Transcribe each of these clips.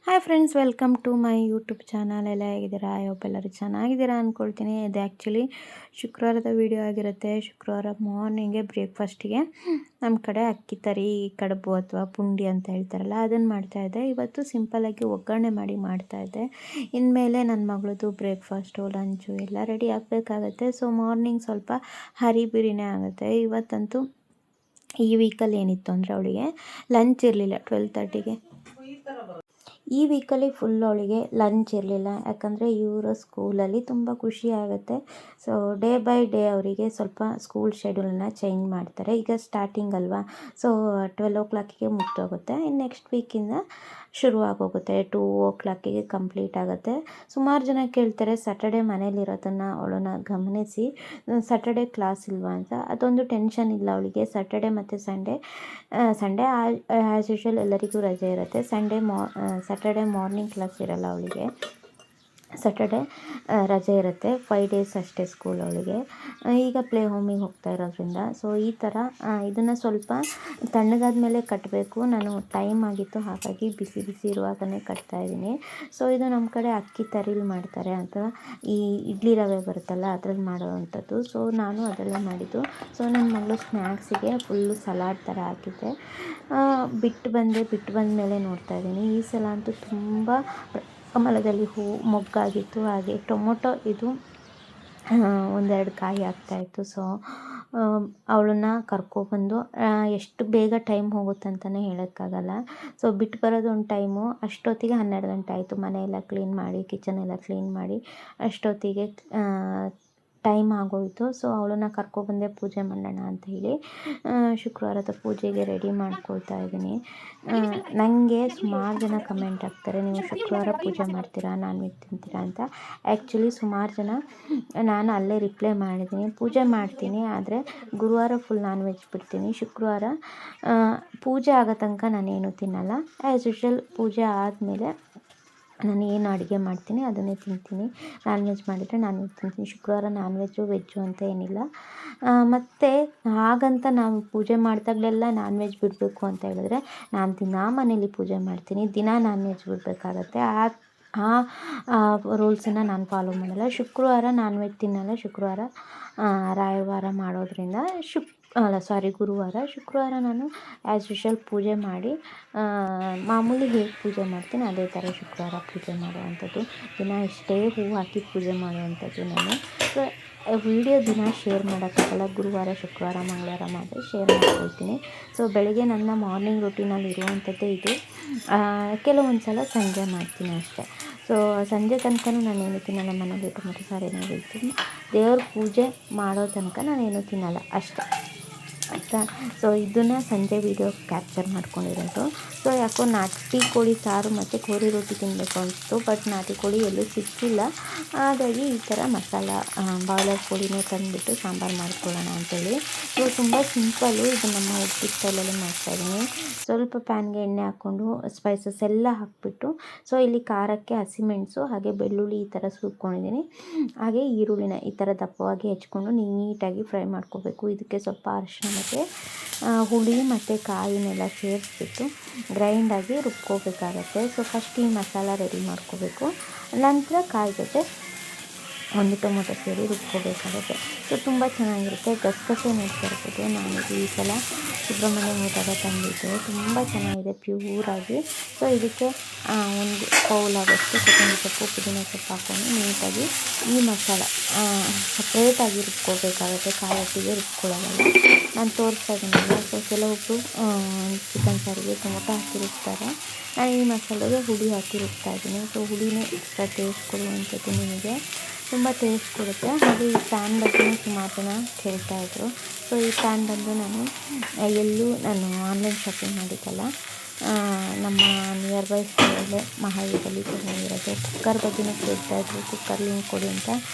Hi friends, welcome to my YouTube channel. ಎಲ್ಲ ಹೇಗಿದ್ದೀರಾ? ಎಲ್ಲರೂ ಚೆನ್ನಾಗಿದ್ದೀರಾ ಅಂದ್ಕೊಳ್ತೀನಿ. ಇದು ಆ್ಯಕ್ಚುಲಿ ಶುಕ್ರವಾರದ ವಿಡಿಯೋ ಆಗಿರುತ್ತೆ. ಶುಕ್ರವಾರ ಮಾರ್ನಿಂಗೆ ಬ್ರೇಕ್ಫಾಸ್ಟಿಗೆ ನಮ್ಮ ಕಡೆ ಅಕ್ಕಿ ತರಿ ಕಡುಬು ಅಥವಾ ಪುಂಡಿ ಅಂತ ಹೇಳ್ತಾರಲ್ಲ, ಅದನ್ನು ಮಾಡ್ತಾಯಿದ್ದೆ. ಇವತ್ತು ಸಿಂಪಲ್ಲಾಗಿ ಒಗ್ಗರಣೆ ಮಾಡಿ ಮಾಡ್ತಾಯಿದ್ದೆ. ಇನ್ಮೇಲೆ ನನ್ನ ಮಗಳದು ಬ್ರೇಕ್ಫಾಸ್ಟು ಲಂಚು ಎಲ್ಲ ರೆಡಿ ಆಗಬೇಕಾಗತ್ತೆ. ಸೊ ಮಾರ್ನಿಂಗ್ ಸ್ವಲ್ಪ ಹರಿಬಿರಿನೇ ಆಗುತ್ತೆ. ಇವತ್ತಂತೂ ಈ ವೀಕಲ್ಲಿ ಏನಿತ್ತು ಅಂದರೆ ಅವಳಿಗೆ ಲಂಚ್ ಇರಲಿಲ್ಲ. 12:30ಗೆ ಈ ವೀಕಲ್ಲಿ ಫುಲ್ ಅವಳಿಗೆ ಲಂಚ್ ಇರಲಿಲ್ಲ. ಯಾಕಂದರೆ ಇವರ ಸ್ಕೂಲಲ್ಲಿ ತುಂಬ ಖುಷಿ ಆಗುತ್ತೆ. ಸೊ ಡೇ ಬೈ ಡೇ ಅವರಿಗೆ ಸ್ವಲ್ಪ ಸ್ಕೂಲ್ ಶೆಡ್ಯೂಲನ್ನ ಚೇಂಜ್ ಮಾಡ್ತಾರೆ. ಈಗ ಸ್ಟಾರ್ಟಿಂಗ್ ಅಲ್ವಾ, ಸೊ 12 ಮುಗ್ದೋಗುತ್ತೆ. ಇನ್ನು ನೆಕ್ಸ್ಟ್ ವೀಕಿಂದ ಶುರುವಾಗೋಗುತ್ತೆ. 2 ಕಂಪ್ಲೀಟ್ ಆಗುತ್ತೆ. ಸುಮಾರು ಜನ ಕೇಳ್ತಾರೆ ಸ್ಯಾಟರ್ಡೆ ಮನೇಲಿರೋದನ್ನು ಅವಳನ್ನ ಗಮನಿಸಿ, ಸ್ಯಾಟರ್ಡೆ ಕ್ಲಾಸ್ ಇಲ್ವಾ ಅಂತ. ಅದೊಂದು ಟೆನ್ಷನ್ ಇಲ್ಲ ಅವಳಿಗೆ. ಸ್ಯಾಟರ್ಡೆ ಮತ್ತು ಸಂಡೇ ಆ್ಯಸ್ ಯೂಶ್ವಲ್ ಎಲ್ಲರಿಗೂ ರಜೆ ಇರುತ್ತೆ. ಸ್ಯಾಟರ್ಡೆ ಮಾರ್ನಿಂಗ್ ಕ್ಲಾಸ್ ಇರಲ್ಲ ಅವಳಿಗೆ. ಸ್ಯಾಟರ್ಡೆ ರಜೆ ಇರುತ್ತೆ. 5 ಡೇಸ್ ಅಷ್ಟೇ ಸ್ಕೂಲ್ ಅವಳಿಗೆ. ಈಗ ಪ್ಲೇ ಹೋಮಿಗೆ ಹೋಗ್ತಾ ಇರೋದ್ರಿಂದ ಸೊ ಈ ಥರ ಇದನ್ನು ಸ್ವಲ್ಪ ತಣ್ಣಗಾದ ಮೇಲೆ ಕಟ್ಟಬೇಕು. ನಾನು ಟೈಮ್ ಆಗಿತ್ತು, ಹಾಗಾಗಿ ಬಿಸಿ ಬಿಸಿ ಇರುವಾಗಲೇ ಕಟ್ತಾಯಿದ್ದೀನಿ. ಸೊ ಇದು ನಮ್ಮ ಕಡೆ ಅಕ್ಕಿ ತರಿಲಿ ಮಾಡ್ತಾರೆ ಅಂತ, ಈ ಇಡ್ಲಿ ರವೆ ಬರುತ್ತಲ್ಲ ಅದ್ರಲ್ಲಿ ಮಾಡೋವಂಥದ್ದು. ಸೊ ನಾನು ಅದರಲ್ಲೇ ಮಾಡಿದ್ದು. ಸೊ ನನ್ನ ಮಗಳು ಸ್ನ್ಯಾಕ್ಸಿಗೆ ಫುಲ್ಲು ಸಲಾಡ್ ಥರ ಹಾಕಿದ್ದೆ. ಬಿಟ್ಟು ಬಂದ ಮೇಲೆ ನೋಡ್ತಾಯಿದ್ದೀನಿ. ಈ ಸಲ ಅಂತೂ ತುಂಬ ಕಮಲದಲ್ಲಿ ಹೂವು ಮೊಗ್ಗಾಗಿತ್ತು. ಹಾಗೆ ಟೊಮೊಟೊ ಇದು 1-2 ಕಾಯಿ ಆಗ್ತಾಯಿತ್ತು. ಸೊ ಅವಳನ್ನ ಕರ್ಕೊಬಂದು ಎಷ್ಟು ಬೇಗ ಟೈಮ್ ಹೋಗುತ್ತೆ ಅಂತಲೇ ಹೇಳೋಕ್ಕಾಗಲ್ಲ. ಸೊ ಬಿಟ್ಟು ಬರೋದು ಒಂದು ಟೈಮು. ಅಷ್ಟೊತ್ತಿಗೆ 12 ಗಂಟೆ ಆಯಿತು. ಮನೆಯೆಲ್ಲ ಕ್ಲೀನ್ ಮಾಡಿ, ಕಿಚನೆಲ್ಲ ಕ್ಲೀನ್ ಮಾಡಿ ಅಷ್ಟೊತ್ತಿಗೆ ಟೈಮ್ ಆಗೋಯಿತು. ಸೊ ಅವಳನ್ನ ಕರ್ಕೊಬಂದೆ ಪೂಜೆ ಮಾಡೋಣ ಅಂತ ಹೇಳಿ ಶುಕ್ರವಾರದ ಪೂಜೆಗೆ ರೆಡಿ ಮಾಡ್ಕೊಳ್ತಾ ಇದ್ದೀನಿ. ನನಗೆ ಸುಮಾರು ಜನ ಕಮೆಂಟ್ ಹಾಕ್ತಾರೆ, ನೀವು ಶುಕ್ರವಾರ ಪೂಜೆ ಮಾಡ್ತೀರಾ, ನಾನ್ ವೆಜ್ ತಿಂತೀರಾ ಅಂತ. ಆ್ಯಕ್ಚುಲಿ ಸುಮಾರು ಜನ, ನಾನು ಅಲ್ಲೇ ರಿಪ್ಲೈ ಮಾಡಿದ್ದೀನಿ, ಪೂಜೆ ಮಾಡ್ತೀನಿ ಆದರೆ ಗುರುವಾರ ಫುಲ್ ನಾನ್ ವೆಜ್ ಬಿಡ್ತೀನಿ. ಶುಕ್ರವಾರ ಪೂಜೆ ಆಗೋ ತನಕ ನಾನೇನು ತಿನ್ನಲ್ಲ. ಆ್ಯಸ್ ಯೂಶ್ವಲ್ ಪೂಜೆ ಆದಮೇಲೆ ನಾನು ಏನು ಅಡುಗೆ ಮಾಡ್ತೀನಿ ಅದನ್ನೇ ತಿಂತೀನಿ. ನಾನ್ ವೆಜ್ ಮಾಡಿದರೆ ನಾನ್ ವೆಜ್ ತಿಂತೀನಿ. ಶುಕ್ರವಾರ ನಾನ್ ವೆಜ್ಜು ಅಂತ ಏನಿಲ್ಲ. ಮತ್ತು ಹಾಗಂತ ನಾವು ಪೂಜೆ ಮಾಡಿದಾಗಲೆಲ್ಲ ನಾನ್ ವೆಜ್ ಬಿಡಬೇಕು ಅಂತ ಹೇಳಿದ್ರೆ ನಾನು ದಿನಾ ಮನೇಲಿ ಪೂಜೆ ಮಾಡ್ತೀನಿ, ದಿನ ನಾನ್ ವೆಜ್ ಬಿಡಬೇಕಾಗತ್ತೆ. ಆ ರೂಲ್ಸನ್ನು ನಾನು ಫಾಲೋ ಮಾಡಲ್ಲ. ಶುಕ್ರವಾರ ನಾನ್ ವೆಜ್ ತಿನ್ನಲ್ಲ. ಶುಕ್ರವಾರ ರಾಯವಾರ ಮಾಡೋದ್ರಿಂದ ಗುರುವಾರ. ಶುಕ್ರವಾರ ನಾನು ಆ್ಯಸ್ ಯೂಶ್ವಲ್ ಪೂಜೆ ಮಾಡಿ ಮಾಮೂಲಿ ಹೇಗೆ ಪೂಜೆ ಮಾಡ್ತೀನಿ ಅದೇ ಥರ ಶುಕ್ರವಾರ ಪೂಜೆ ಮಾಡುವಂಥದ್ದು. ದಿನ ಇಷ್ಟೇ ಹೂವು ಹಾಕಿ ಪೂಜೆ ಮಾಡುವಂಥದ್ದು ನಾನು. ಸೊ ವಿಡಿಯೋ ದಿನ ಶೇರ್ ಮಾಡೋಕ್ಕಾಗಲ್ಲ. ಗುರುವಾರ, ಶುಕ್ರವಾರ, ಮಂಗಳವಾರ ಮಾತ್ರ ಶೇರ್ ಮಾಡ್ಕೊಳ್ತೀನಿ. ಸೊ ಬೆಳಗ್ಗೆ ನನ್ನ ಮಾರ್ನಿಂಗ್ ರೂಟೀನಲ್ಲಿ ಇರುವಂಥದ್ದೇ ಇದು. ಕೆಲವೊಂದು ಸಲ ಸಂಜೆ ಮಾಡ್ತೀನಿ ಅಷ್ಟೇ. ಸೊ ಸಂಜೆ ತನಕ ನಾನೇನು ತಿನ್ನಲ್ಲ. ಮನೇಲಿ ಟೊಮೆಟೊ ಸಾರೇನೋ ಇರ್ತೀನಿ. ದೇವ್ರ ಪೂಜೆ ಮಾಡೋ ತನಕ ನಾನೇನು ತಿನ್ನಲ್ಲ ಅಷ್ಟೇ ಆಯಿತಾ. ಸೊ ಇದನ್ನು ಸಂಜೆ ವೀಡಿಯೋ ಕ್ಯಾಪ್ಚರ್ ಮಾಡ್ಕೊಂಡಿರೋದು. ಸೊ ಯಾಕೋ ನಾಟಿ ಕೋಳಿ ಸಾರು ಮತ್ತು ಕೋರಿ ರೊಟ್ಟಿ ತಿನ್ನಬೇಕು ಅನಿಸ್ತು, ಬಟ್ ನಾಟಿ ಕೋಳಿ ಎಲ್ಲೂ ಸಿಕ್ಕಿಲ್ಲ. ಹಾಗಾಗಿ ಈ ಥರ ಬಾಯ್ಲರ್ ಕೋಳಿನೇ ತಂದುಬಿಟ್ಟು ಸಾಂಬಾರು ಮಾಡ್ಕೊಳ್ಳೋಣ ಅಂತೇಳಿ. ಸೊ ತುಂಬ ಸಿಂಪಲ್ಲು. ಇದು ನಮ್ಮ ಉಡುಪಿ ಸ್ಟೈಲಲ್ಲಿ ಮಾಡ್ತಾಯಿದ್ದೀನಿ. ಸ್ವಲ್ಪ ಪ್ಯಾನ್ಗೆ ಎಣ್ಣೆ ಹಾಕ್ಕೊಂಡು ಸ್ಪೈಸಸ್ ಎಲ್ಲ ಹಾಕಿಬಿಟ್ಟು, ಸೊ ಇಲ್ಲಿ ಖಾರಕ್ಕೆ ಹಸಿಮೆಣಸು ಹಾಗೆ ಬೆಳ್ಳುಳ್ಳಿ ಈ ಥರ ಸುಟ್ಕೊಂಡಿದ್ದೀನಿ. ಹಾಗೆ ಈರುಳ್ಳಿನ ಈ ಥರ ದಪ್ಪವಾಗಿ ಹೆಚ್ಕೊಂಡು ನೀಟಾಗಿ ಫ್ರೈ ಮಾಡ್ಕೋಬೇಕು. ಇದಕ್ಕೆ ಸ್ವಲ್ಪ ಅರಿಶಿನ ಮತ್ತು ಹುಳಿ ಮತ್ತು ಕಾಯಿನೆಲ್ಲ ಸೇರಿಸ್ಬಿಟ್ಟು ಗ್ರೈಂಡಾಗಿ ರುಬ್ಕೋಬೇಕಾಗತ್ತೆ. ಸೊ ಫಸ್ಟ್ ಈ ಮಸಾಲ ರೆಡಿ ಮಾಡ್ಕೋಬೇಕು. ನಂತರ ಕಾಯಿ ಜೊತೆ ಒಂದು ಟೊಮೊಟೊ ಸೇರಿ ರುಬ್ಕೋಬೇಕಾಗುತ್ತೆ. ಸೊ ತುಂಬ ಚೆನ್ನಾಗಿರುತ್ತೆ. ಗಸಗಸೆ ನೋಡ್ತಾ ಇರ್ಬೋದು, ನಾನು ಈ ಸಲ ಸುಬ್ರಹ್ಮಣ್ಯ ಹೋದಾಗ ತಂದಿದ್ದೆ. ತುಂಬ ಚೆನ್ನಾಗಿದೆ ಪ್ಯೂರಾಗಿ. ಸೊ ಇದಕ್ಕೆ ಒಂದು ಬೌಲಾಗಷ್ಟು ಕೊತ್ತಂಬರಿ ಸೊಪ್ಪು, ಪುದೀನ ಸೊಪ್ಪು ಹಾಕ್ಕೊಂಡು ನೀಟಾಗಿ ಈ ಮಸಾಲ ಸಪ್ರೇಟಾಗಿ ರುಬ್ಕೋಬೇಕಾಗುತ್ತೆ. ಕಾಯೊಟ್ಟಿಗೆ ರುಬ್ಕೊಳ್ಳೋಲ್ಲ. ನಾನು ತೋರಿಸ್ತಾ ಇದ್ದೀನಲ್ಲ. ಸೊ ಕೆಲವೊಬ್ಬರು ಚಿಕನ್ ಸಾರಿಗೆ ಟೊಮೊಟೊ ಹಾಕಿ ರುಬ್ತಾರೆ. ನಾನು ಈ ಮಸಾಲೆಗೆ ಹುಳಿ ಹಾಕಿ ರುಬ್ತಾ ಇದ್ದೀನಿ. ಸೊ ಹುಳಿನೇ ಎಕ್ಸ್ಟ್ರಾ ಟೇಸ್ಟ್ ಕೊಡುವಂಥದ್ದು ನಿಮಗೆ, ತುಂಬ ಟೇಸ್ಟ್ ಕೊಡುತ್ತೆ. ಹಾಗೆ ಈ ಪ್ಯಾನ್ ಬಗ್ಗೆ ಸುಮಾರು ಜನ ಕೇಳ್ತಾಯಿದ್ರು. ಸೊ ಈ ಪ್ಯಾನ್ ಬಂದು ನಾನು ಆನ್ಲೈನ್ ಶಾಪಿಂಗ್ ಮಾಡಿದ್ದಲ್ಲ, ನಮ್ಮ ನಿಯರ್ ಬೈ ಸ್ಟೋರಲ್ಲೇ ಮಹಾವೀರಲ್ಲಿ ತೊಗೊಂಡಿರೋದು. ಕುಕ್ಕರ್ ಬಗ್ಗೆನೂ ಕೇಳ್ತಾಯಿದ್ರು, ಕುಕ್ಕರ್ ಲಿಂಕ್ ಕೊಡಿ ಅಂತ.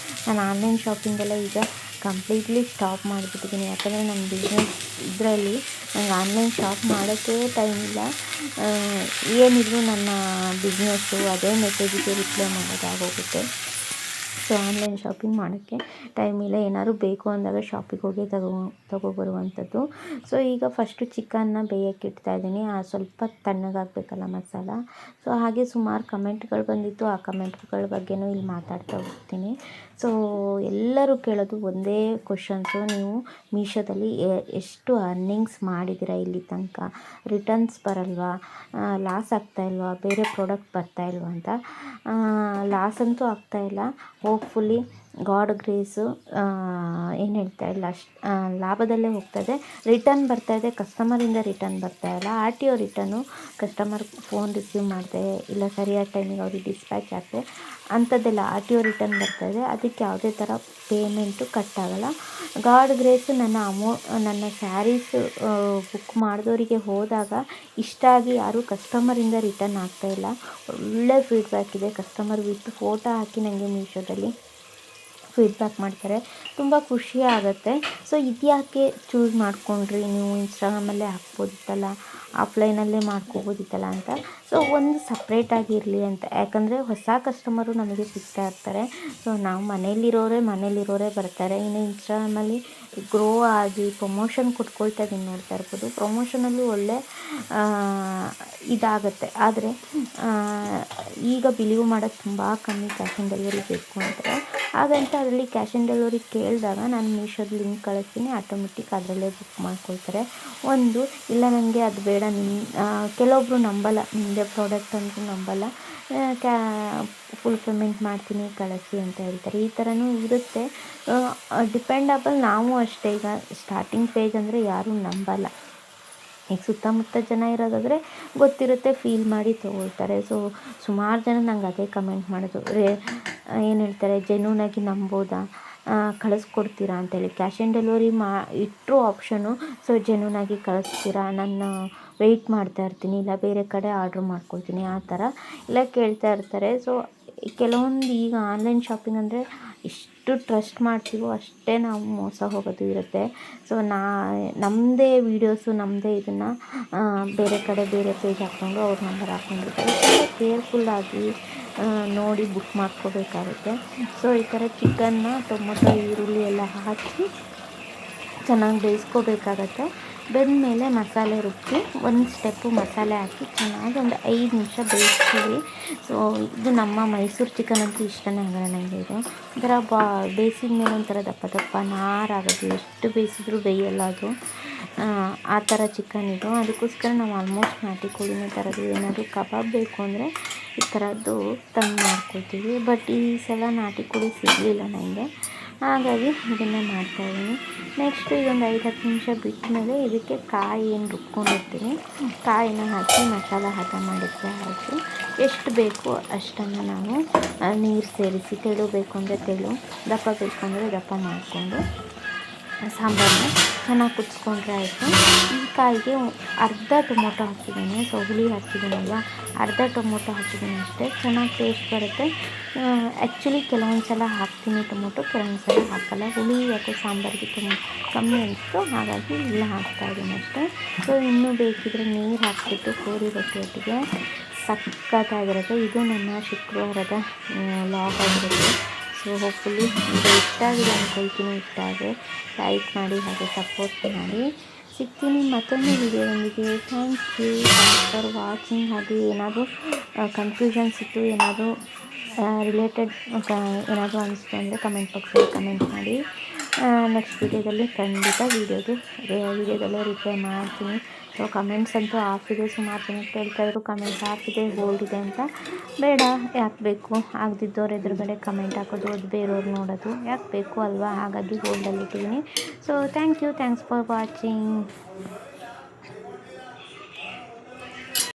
ನಾನು ಆನ್ಲೈನ್ ಶಾಪಿಂಗೆಲ್ಲ ಈಗ ಕಂಪ್ಲೀಟ್ಲಿ ಸ್ಟಾಪ್ ಮಾಡಿಬಿಟ್ಟಿದ್ದೀನಿ. ಯಾಕಂದರೆ ನನ್ನ ಬಿಸ್ನೆಸ್ ಇದರಲ್ಲಿ ನಂಗೆ ಆನ್ಲೈನ್ ಶಾಪ್ ಮಾಡೋಕ್ಕೆ ಟೈಮ್ ಇಲ್ಲ. ಏನಿದ್ರು ನನ್ನ ಬಿಸ್ನೆಸ್ಸು ಅದೇ ಮೆಸೇಜಿಗೆ ರಿಪ್ಲೈ ಮಾಡೋದಾಗೋಗುತ್ತೆ. ಸೊ ಆನ್ಲೈನ್ ಶಾಪಿಂಗ್ ಮಾಡೋಕ್ಕೆ ಟೈಮ್ ಇಲ್ಲ, ಏನಾದ್ರು ಬೇಕು ಅಂದಾಗ ಶಾಪಿಗೆ ಹೋಗಿ ತಗೊಬರುವಂಥದ್ದು. ಸೊ ಈಗ ಫಸ್ಟು ಚಿಕನ್ನ ಬೇಯಕ್ಕೆ ಇಡ್ತಾಯಿದ್ದೀನಿ, ಸ್ವಲ್ಪ ತಣ್ಣಗಾಗಬೇಕಲ್ಲ ಮಸಾಲ. ಸೊ ಹಾಗೆ ಸುಮಾರು ಕಮೆಂಟ್ಗಳು ಬಂದಿತ್ತು, ಆ ಕಮೆಂಟ್ಗಳ ಬಗ್ಗೆನೂ ಇಲ್ಲಿ ಮಾತಾಡ್ತಾ ಹೋಗ್ತೀನಿ. ಸೊ ಎಲ್ಲರೂ ಕೇಳೋದು ಒಂದೇ ಕ್ವಶನ್ಸು, ನೀವು ಮೀಶೋದಲ್ಲಿ ಎಷ್ಟು ಅರ್ನಿಂಗ್ಸ್ ಮಾಡಿದ್ದೀರಾ ಇಲ್ಲಿ ತನಕ, ರಿಟರ್ನ್ಸ್ ಬರಲ್ವಾ, ಲಾಸ್ ಆಗ್ತಾಯಿಲ್ವಾ, ಬೇರೆ ಪ್ರಾಡಕ್ಟ್ ಬರ್ತಾಯಿಲ್ವಾ ಅಂತ. ಲಾಸ್ ಅಂತೂ ಆಗ್ತಾಯಿಲ್ಲ, ಹೋಪ್ಫುಲಿ ಗಾಡ್ ಗ್ರೇಸು ಏನು ಹೇಳ್ತಾ ಇಲ್ಲ, ಅಷ್ಟು ಲಾಭದಲ್ಲೇ ಹೋಗ್ತಾಯಿದೆ. ರಿಟರ್ನ್ ಬರ್ತಾಯಿದೆ, ಕಸ್ಟಮರಿಂದ ರಿಟರ್ನ್ ಬರ್ತಾಯಿಲ್ಲ. R T O return customer phone receive ಮಾಡಿದೆ ಇಲ್ಲ ಸರಿಯಾದ ಟೈಮಿಗೆ ಅವ್ರಿಗೆ ಡಿಸ್ಪ್ಯಾಚ್ ಆಗ್ತದೆ ಅಂಥದ್ದೆಲ್ಲ ಆರ್ ಟಿ ಒ ರಿಟರ್ನ್ ಬರ್ತಾಯಿದೆ. ಅದಕ್ಕೆ ಯಾವುದೇ ಥರ ಪೇಮೆಂಟು ಕಟ್ಟಾಗಲ್ಲ. ಗಾಡ್ ಗ್ರೇಸು ನನ್ನ ಸ್ಯಾರೀಸ್ ಬುಕ್ ಮಾಡಿದವರಿಗೆ ಹೋದಾಗ ಇಷ್ಟ ಆಗಿ ಯಾರೂ ಕಸ್ಟಮರಿಂದ ರಿಟರ್ನ್ ಆಗ್ತಾಯಿಲ್ಲ. ಒಳ್ಳೆ ಫೀಡ್ಬ್ಯಾಕ್ ಇದೆ. ಕಸ್ಟಮರ್ ವಿತ್ ಫೋಟೋ ಹಾಕಿ ನನಗೆ ಮೀಶೋದಲ್ಲಿ ಫೀಡ್ಬ್ಯಾಕ್ ಮಾಡ್ತಾರೆ, ತುಂಬ ಖುಷಿ ಆಗುತ್ತೆ. ಸೊ ಇದ್ಯಾಕೆ ಚೂಸ್ ಮಾಡ್ಕೊಂಡ್ರಿ ನೀವು, ಇನ್ಸ್ಟಾಗ್ರಾಮಲ್ಲೇ ಹಾಕ್ಬೋದಿತ್ತಲ್ಲ, ಆಫ್ಲೈನಲ್ಲೇ ಮಾಡ್ಕೋಬೋದಿತ್ತಲ್ಲ ಅಂತ. ಸೊ ಒಂದು ಸಪ್ರೇಟಾಗಿರಲಿ ಅಂತ, ಯಾಕಂದರೆ ಹೊಸ ಕಸ್ಟಮರು ನಮಗೆ ಸಿಗ್ತಾ ಇರ್ತಾರೆ. ಸೊ ನಾವು ಮನೇಲಿರೋರೇ ಬರ್ತಾರೆ. ಇನ್ನು ಇನ್ಸ್ಟಾಗ್ರಾಮಲ್ಲಿ ಗ್ರೋ ಆಗಿ ಪ್ರಮೋಷನ್ ಕೊಟ್ಕೊಳ್ತಾ ಇದ್ದೀನಿ, ನೋಡ್ತಾ ಇರ್ಬೋದು. ಪ್ರಮೋಷನಲ್ಲೂ ಒಳ್ಳೆ ಇದಾಗುತ್ತೆ. ಆದರೆ ಈಗ ಬಿಲೀವ್ ಮಾಡೋದು ತುಂಬ ಕಮ್ಮಿ, ಕ್ಯಾಶ್ ಆನ್ ಡೆಲಿವರಿ ಬೇಕು ಅಂತಾರೆ. ಹಾಗಂತ ಅದರಲ್ಲಿ ಕ್ಯಾಶ್ ಆನ್ ಡೆಲಿವರಿ ಕೇಳಿದಾಗ ನಾನು ಮೀಶೋದ ಲಿಂಕ್ ಕಳಿಸ್ತೀನಿ, ಆಟೋಮೆಟಿಕ್ ಅದರಲ್ಲೇ ಬುಕ್ ಮಾಡ್ಕೊಳ್ತಾರೆ. ಒಂದು ಇಲ್ಲ ನನಗೆ ಅದು ಬೇಡ, ಕೆಲವೊಬ್ಬರು ನಂಬಲ್ಲ, ನಿಮ್ಮದೇ ಪ್ರಾಡಕ್ಟ್ ಅಂತೂ ನಂಬಲ್ಲ, ಫುಲ್ ಪೇಮೆಂಟ್ ಮಾಡ್ತೀನಿ ಕಳಿಸಿ ಅಂತ ಹೇಳ್ತಾರೆ. ಈ ಥರನೂ ಇರುತ್ತೆ, ಡಿಪೆಂಡಬಲ್. ನಾವು ಅಷ್ಟೇ, ಈಗ ಸ್ಟಾರ್ಟಿಂಗ್ ಪೇಜ್ ಅಂದರೆ ಯಾರೂ ನಂಬಲ್ಲ. ಈಗ ಸುತ್ತಮುತ್ತ ಜನ ಇರೋದಾದರೆ ಗೊತ್ತಿರುತ್ತೆ, ಫೀಲ್ ಮಾಡಿ ತೊಗೊಳ್ತಾರೆ. ಸೊ ಸುಮಾರು ಜನ ನಂಗೆ ಅದೇ ಕಮೆಂಟ್ ಮಾಡೋದು, ಏನು ಹೇಳ್ತಾರೆ, ಜೆನ್ಯೂನಾಗಿ ನಂಬೋದಾ, ಕಳಿಸ್ಕೊಡ್ತೀರಾ ಅಂತೇಳಿ. ಕ್ಯಾಶ್ ಆನ್ ಡೆಲಿವರಿ ಇಟ್ಟರು ಆಪ್ಷನು, ಸೊ ಜೆನ್ಯೂನಾಗಿ ಕಳಿಸ್ತೀರಾ, ನಾನು ವೆಯ್ಟ್ ಮಾಡ್ತಾ ಇರ್ತೀನಿ, ಇಲ್ಲ ಬೇರೆ ಕಡೆ ಆರ್ಡ್ರ್ ಮಾಡ್ಕೊಳ್ತೀನಿ, ಆ ಥರ ಎಲ್ಲ ಕೇಳ್ತಾ ಇರ್ತಾರೆ. ಸೊ ಕೆಲವೊಂದು ಈಗ ಆನ್ಲೈನ್ ಶಾಪಿಂಗ್ ಅಂದರೆ ಎಷ್ಟು ಟ್ರಸ್ಟ್ ಮಾಡ್ತೀವೋ ಅಷ್ಟೇ ನಾವು ಮೋಸ ಹೋಗೋದು ಇರುತ್ತೆ. ಸೊ ನಮ್ಮದೇ ವೀಡಿಯೋಸು, ನಮ್ಮದೇ ಇದನ್ನು ಬೇರೆ ಕಡೆ ಬೇರೆ ಪೇಜ್ ಹಾಕ್ಕೊಂಡು ಅವ್ರ ನಂಬರ್ ಹಾಕ್ಕೊಂಡಿರ್ತಾರೆ. ತುಂಬ ಕೇರ್ಫುಲ್ಲಾಗಿ ನೋಡಿ ಬುಕ್ ಮಾಡ್ಕೋಬೇಕಾಗುತ್ತೆ. ಸೊ ಈ ಥರ ಚಿಕನ್ನ ಟೊಮೊಟೊ ಈರುಳ್ಳಿ ಎಲ್ಲ ಹಾಕಿ ಚೆನ್ನಾಗಿ ಬೇಯಿಸ್ಕೋಬೇಕಾಗತ್ತೆ. ಬೆಂದಮೇಲೆ ಮಸಾಲೆ ರುಬ್ಬಿ ಒಂದು ಸ್ಟೆಪ್ಪು ಮಸಾಲೆ ಹಾಕಿ ಚೆನ್ನಾಗಿ ಒಂದು 5 ನಿಮಿಷ ಬೇಯಿಸ್ತೀವಿ. ಸೊ ಇದು ನಮ್ಮ ಮೈಸೂರು ಚಿಕನ್ ಅಂತೂ ಇಷ್ಟನೇ ಆಗಲ್ಲ ನನಗೆ. ಇದು ಒಂಥರ ಬೇಯಿಸಿದ ಮೇಲೆ ಒಂಥರ ದಪ್ಪ ದಪ್ಪ ನಾರಾಗೋದು, ಎಷ್ಟು ಬೇಯಿಸಿದ್ರೂ ಬೇಯಲ್ಲ ಅದು, ಆ ಥರ ಚಿಕನ್ ಇದು. ಅದಕ್ಕೋಸ್ಕರ ನಾವು ಆಲ್ಮೋಸ್ಟ್ ನಾಟಿ ಕೋಳಿನೇ ತರೋದು. ಏನಾದರೂ ಕಬಾಬ್ ಬೇಕು ಅಂದರೆ ಈ ಥರದ್ದು ತಂದು ಮಾಡ್ಕೊಳ್ತೀವಿ. ಬಟ್ ಈ ಸಲ ನಾಟಿ ಕೋಳಿ ಸಿಗಲಿಲ್ಲ ನನಗೆ, ಹಾಗಾಗಿ ಇದನ್ನೇ ಮಾಡ್ತಾಯಿದ್ದೀನಿ. ನೆಕ್ಸ್ಟು ಇದೊಂದು 5-10 ನಿಮಿಷ ಬಿಟ್ಟ ಮೇಲೆ ಇದಕ್ಕೆ ಕಾಯಿ ಏನು ರುಬ್ಕೊಂಡಿರ್ತೀನಿ, ಕಾಯಿನ ಹಾಕಿ ಮಸಾಲ ಹದ ಮಾಡಿದರೆ ಆಯಿತು. ಎಷ್ಟು ಬೇಕು ಅಷ್ಟನ್ನು ನಾವು ನೀರು ಸೇರಿಸಿ, ತೆಳು ಬೇಕು ಅಂದರೆ ತೆಳು, ದಪ್ಪ ಬೇಕು ಅಂದರೆ ದಪ್ಪ ಮಾಡಿಕೊಂಡು ಸಾಂಬಾರನ್ನ ಚೆನ್ನಾಗಿ ಕುದಿಸ್ಕೊಂಡ್ರೆ ಆಯಿತು. ಈ ಕಾಯಿಗೆ ಅರ್ಧ ಟೊಮೊಟೊ ಹಾಕಿದ್ದೀನಿ. ಸೊ ಹುಳಿ ಹಾಕಿದ್ದೀನಲ್ವ, ಅರ್ಧ ಟೊಮೊಟೊ ಹಾಕಿದ್ದೀನಿ ಅಷ್ಟೇ, ಚೆನ್ನಾಗಿ ಟೇಸ್ಟ್ ಬರುತ್ತೆ. ಆ್ಯಕ್ಚುಲಿ ಕೆಲವೊಂದು ಸಲ ಹಾಕ್ತೀನಿ ಟೊಮೊಟೊ, ಕೆಲವೊಂದು ಸಲ ಹಾಕಲ್ಲ. ಹುಳಿ ಯಾಕೋ ಸಾಂಬಾರಿಗೆ ತುಂಬ ಕಮ್ಮಿ ಅನಿಸ್ತು, ಹಾಗಾಗಿ ಇಲ್ಲ ಹಾಕ್ತಾಯಿದ್ದೀನಿ ಅಷ್ಟೇ. ಸೊ ಇನ್ನೂ ಬೇಕಿದ್ರೆ ನೀರು ಹಾಕಿಬಿಟ್ಟು ಕೋರಿ ರೊಟ್ಟಿಯೊಟ್ಟಿಗೆ ಸಖತ್ತಾಗಿರುತ್ತೆ. ಇದು ನನ್ನ ಶುಕ್ರವಾರದ ಲಾಗ್ ಆಗಿರುತ್ತೆ. ಸೊ ಹೋಪ್ಫುಲಿ ಇದು ಇಷ್ಟ ಆಗಿದೆ ಅಂದ್ಕೊಳ್ತೀನಿ. ಇಷ್ಟ ಆದರೆ ಲೈಕ್ ಮಾಡಿ, ಹಾಗೆ ಸಪೋರ್ಟ್ ಮಾಡಿ. ಸಿಗ್ತೀನಿ ಮತ್ತೊಂದು ವಿಡಿಯೋದೊಂದಿಗೆ. Thanks for watching. ಹಾಗೆ ಏನಾದರೂ ಕನ್ಫ್ಯೂಷನ್ಸ್ ಇತ್ತು, ಏನಾದರೂ ರಿಲೇಟೆಡ್ ಏನಾದರೂ ಅನಿಸ್ತು ಅಂದರೆ ಕಮೆಂಟ್ ಬಾಕ್ಸಲ್ಲಿ ಕಮೆಂಟ್ ಮಾಡಿ. ನೆಕ್ಸ್ಟ್ ವಿಡಿಯೋದಲ್ಲಿ ಖಂಡಿತ ವಿಡಿಯೋದಲ್ಲೇ ರಿಪ್ಲೈ ಮಾಡ್ತೀನಿ. ಸೊ ಕಮೆಂಟ್ಸ್ ಅಂತೂ ಆಫ್ ಇದೆ. ಸುಮಾರು ಜನ ಕೇಳ್ತಾಯಿದ್ರು ಕಮೆಂಟ್ಸ್ ಆಫ್ ಇದೆ, ಹೋಲ್ಡ್ ಇದೆ ಅಂತ. ಬೇಡ, ಯಾಕೆ ಬೇಕು, ಆಗದಿದ್ದವ್ರು ಎದುರುಗಡೆ ಕಮೆಂಟ್ ಹಾಕೋದು, ಅದು ಬೇರೆಯವ್ರು ನೋಡೋದು ಯಾಕೆ ಬೇಕು ಅಲ್ವಾ, ಹಾಗಾಗಿ ಹೋಲ್ಡಲ್ಲಿ ಇಟ್ಟಿದ್ದೀನಿ. So thanks for watching.